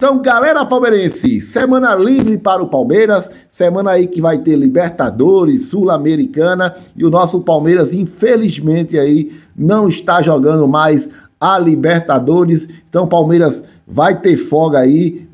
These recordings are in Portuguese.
Então, galera palmeirense, semana livre para o Palmeiras, semana aí que vai ter Libertadores, Sul-Americana, e o nosso Palmeiras, infelizmente, aí não está jogando mais a Libertadores. Então, o Palmeiras vai ter folga aí,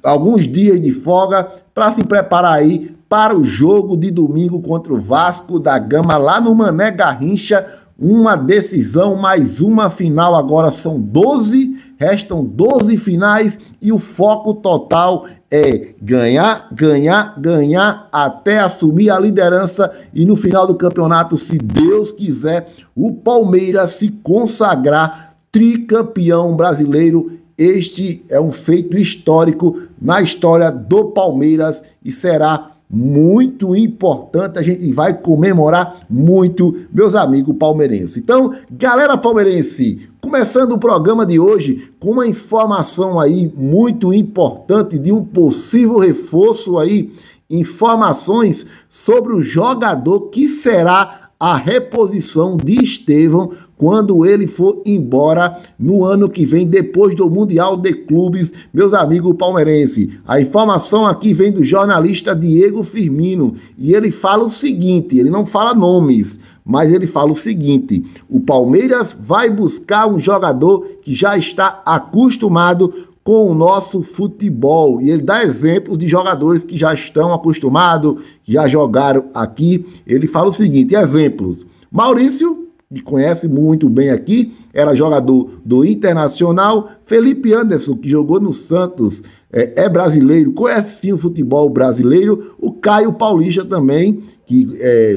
alguns dias de folga, para se preparar aí para o jogo de domingo contra o Vasco da Gama, lá no Mané Garrincha. Uma decisão, mais uma final. Agora são 12, restam 12 finais e o foco total é ganhar, ganhar, ganhar até assumir a liderança e no final do campeonato, se Deus quiser, o Palmeiras se consagrar tricampeão brasileiro. Este é um feito histórico na história do Palmeiras e será muito importante, a gente vai comemorar muito, meus amigos palmeirenses. Então, galera palmeirense, começando o programa de hoje com uma informação aí muito importante de um possível reforço aí, informações sobre o jogador que será a reposição de Estevão quando ele for embora no ano que vem, depois do Mundial de Clubes, meus amigos palmeirenses. A informação aqui vem do jornalista Diego Firmino e ele fala o seguinte, ele não fala nomes, mas ele fala o seguinte: o Palmeiras vai buscar um jogador que já está acostumado com o nosso futebol. E ele dá exemplos de jogadores que já estão acostumados, já jogaram aqui. Ele fala o seguinte, exemplos: Maurício, que conhece muito bem aqui, era jogador do Internacional. Felipe Anderson, que jogou no Santos, é brasileiro, conhece sim o futebol brasileiro. O Caio Paulista também, que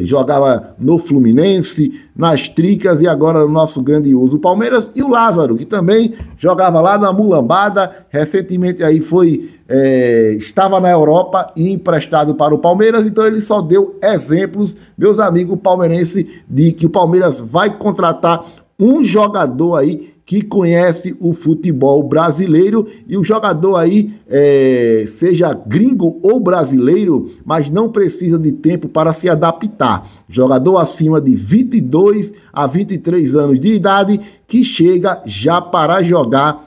jogava no Fluminense, nas Tricas e agora no nosso grandioso Palmeiras. E o Lázaro, que também jogava lá na Mulambada, recentemente aí estava na Europa e emprestado para o Palmeiras. Então ele só deu exemplos, meus amigos palmeirenses, de que o Palmeiras vai contratar um jogador aí que conhece o futebol brasileiro, e o jogador aí, seja gringo ou brasileiro, mas não precisa de tempo para se adaptar. Jogador acima de 22 a 23 anos de idade, que chega já para jogar,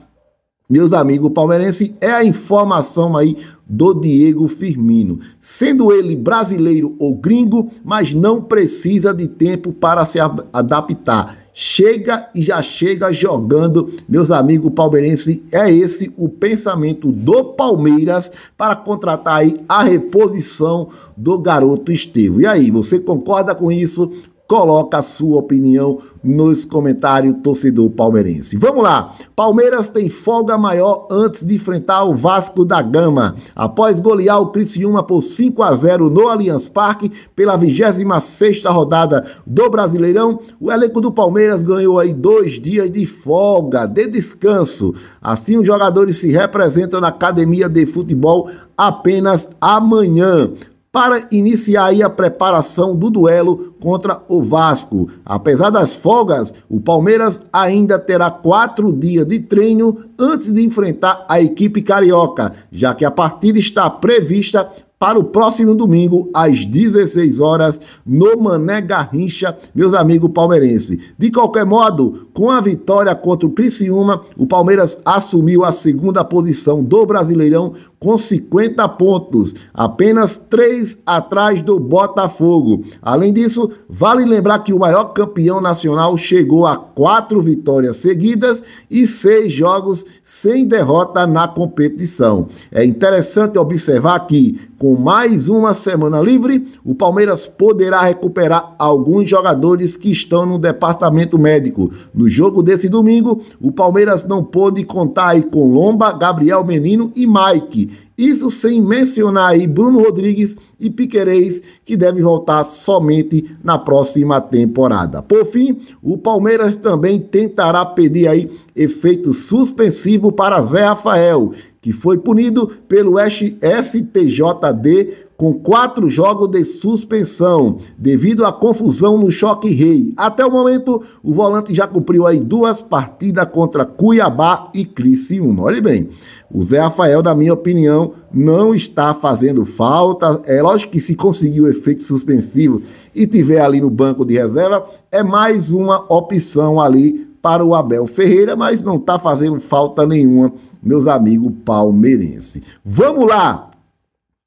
meus amigos palmeirenses. É a informação aí do Diego Firmino. Sendo ele brasileiro ou gringo, mas não precisa de tempo para se adaptar. Chega e já chega jogando, meus amigos palmeirenses. É esse o pensamento do Palmeiras para contratar aí a reposição do garoto Estevão. E aí, você concorda com isso? Coloca a sua opinião nos comentários, torcedor palmeirense. Vamos lá. Palmeiras tem folga maior antes de enfrentar o Vasco da Gama. Após golear o Criciúma por 5-0 no Allianz Parque, pela 26ª rodada do Brasileirão, o elenco do Palmeiras ganhou aí 2 dias de folga, de descanso. Assim, os jogadores se representam na academia de futebol apenas amanhã, para iniciar aí a preparação do duelo contra o Vasco. Apesar das folgas, o Palmeiras ainda terá 4 dias de treino antes de enfrentar a equipe carioca, já que a partida está prevista para o próximo domingo, às 16 horas, no Mané Garrincha, meus amigos palmeirenses. De qualquer modo, com a vitória contra o Criciúma, o Palmeiras assumiu a 2ª posição do Brasileirão com 50 pontos, apenas 3 atrás do Botafogo. Além disso, vale lembrar que o maior campeão nacional chegou a 4 vitórias seguidas e 6 jogos sem derrota na competição. É interessante observar que, com mais uma semana livre, o Palmeiras poderá recuperar alguns jogadores que estão no departamento médico. No jogo desse domingo, o Palmeiras não pôde contar aí com Lomba, Gabriel Menino e Mike. Isso sem mencionar aí Bruno Rodrigues e Piquerez, que deve voltar somente na próxima temporada. Por fim, o Palmeiras também tentará pedir aí efeito suspensivo para Zé Rafael, que foi punido pelo STJD com 4 jogos de suspensão, devido à confusão no Choque Rei. Até o momento, o volante já cumpriu aí 2 partidas contra Cuiabá e Criciúma. Olha bem, o Zé Rafael, na minha opinião, não está fazendo falta. É lógico que se conseguir o efeito suspensivo e tiver ali no banco de reserva, é mais uma opção ali para o Abel Ferreira, mas não está fazendo falta nenhuma, meus amigos palmeirenses. Vamos lá!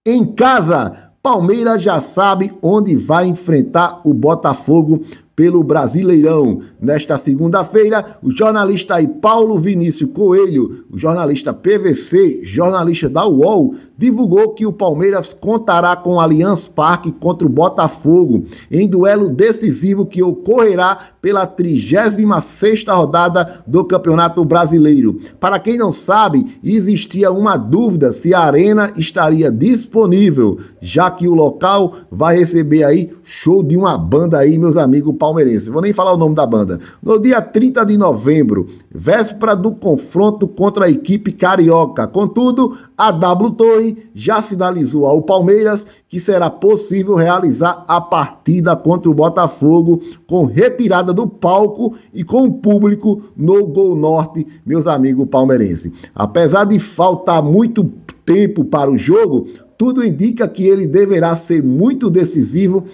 Em casa, Palmeiras já sabe onde vai enfrentar o Botafogo pelo Brasileirão. Nesta segunda-feira, o jornalista aí Paulo Vinícius Coelho, o jornalista PVC, jornalista da UOL, divulgou que o Palmeiras contará com o Allianz Parque contra o Botafogo em duelo decisivo que ocorrerá pela 36ª rodada do Campeonato Brasileiro. Para quem não sabe, existia uma dúvida se a arena estaria disponível, já que o local vai receber aí show de uma banda aí, meus amigos palmeirenses. Vou nem falar o nome da banda. No dia 30 de novembro, véspera do confronto contra a equipe carioca. Contudo, a W Torre já sinalizou ao Palmeiras que será possível realizar a partida contra o Botafogo com retirada do palco e com o público no Gol Norte, meus amigos palmeirenses. Apesar de faltar muito tempo para o jogo, tudo indica que ele deverá ser muito decisivo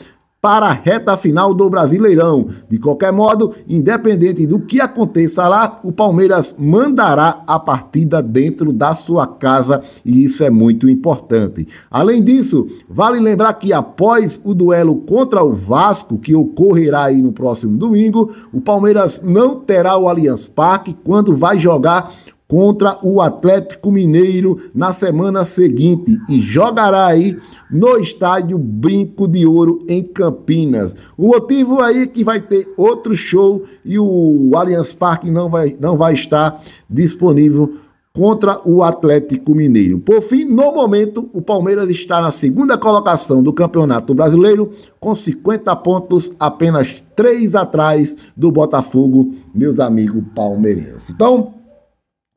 para a reta final do Brasileirão. De qualquer modo, independente do que aconteça lá, o Palmeiras mandará a partida dentro da sua casa e isso é muito importante. Além disso, vale lembrar que após o duelo contra o Vasco, que ocorrerá aí no próximo domingo, o Palmeiras não terá o Allianz Parque quando vai jogar contra o Atlético Mineiro na semana seguinte e jogará aí no estádio Brinco de Ouro em Campinas. O motivo aí é que vai ter outro show e o Allianz Parque não vai estar disponível contra o Atlético Mineiro. Por fim, no momento, o Palmeiras está na segunda colocação do Campeonato Brasileiro com 50 pontos, apenas 3 atrás do Botafogo, meus amigos palmeirenses. Então,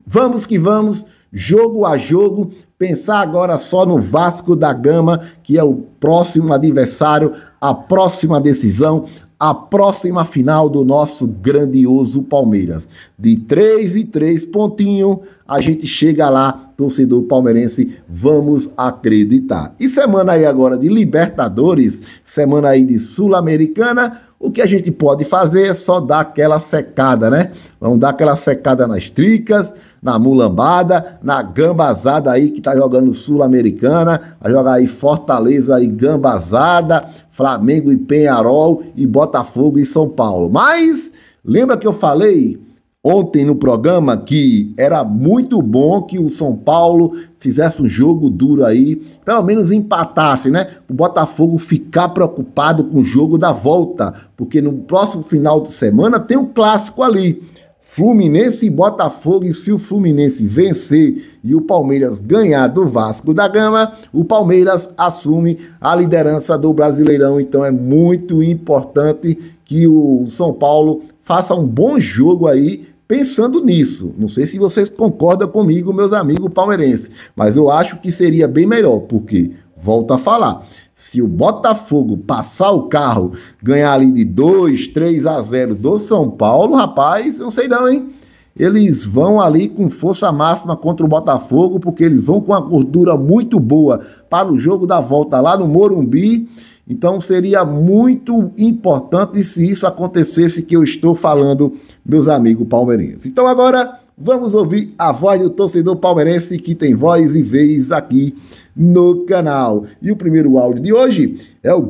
vamos que vamos, jogo a jogo, pensar agora só no Vasco da Gama, que é o próximo adversário, a próxima decisão, a próxima final do nosso grandioso Palmeiras. De 3 em 3 pontinhos, a gente chega lá, torcedor palmeirense, vamos acreditar. E semana aí agora de Libertadores, semana aí de Sul-Americana, o que a gente pode fazer é só dar aquela secada, né? Vamos dar aquela secada nas tricas, na mulambada, na gambazada aí que tá jogando Sul-Americana, a jogar aí Fortaleza e Gambazada, Flamengo e Peñarol e Botafogo e São Paulo. Mas lembra que eu falei ontem no programa que era muito bom que o São Paulo fizesse um jogo duro aí, pelo menos empatasse, né? O Botafogo ficar preocupado com o jogo da volta, porque no próximo final de semana tem um clássico ali, Fluminense e Botafogo, e se o Fluminense vencer e o Palmeiras ganhar do Vasco da Gama, o Palmeiras assume a liderança do Brasileirão. Então é muito importante que o São Paulo faça um bom jogo aí, pensando nisso. Não sei se vocês concordam comigo, meus amigos palmeirenses, mas eu acho que seria bem melhor, porque, volto a falar, se o Botafogo passar o carro, ganhar ali de 2-3-0 do São Paulo, rapaz, eu não sei não, hein? Eles vão ali com força máxima contra o Botafogo, porque eles vão com uma gordura muito boa para o jogo da volta lá no Morumbi. Então seria muito importante se isso acontecesse que eu estou falando, meus amigos palmeirenses. Então agora vamos ouvir a voz do torcedor palmeirense que tem voz e vez aqui no canal. E o primeiro áudio de hoje é o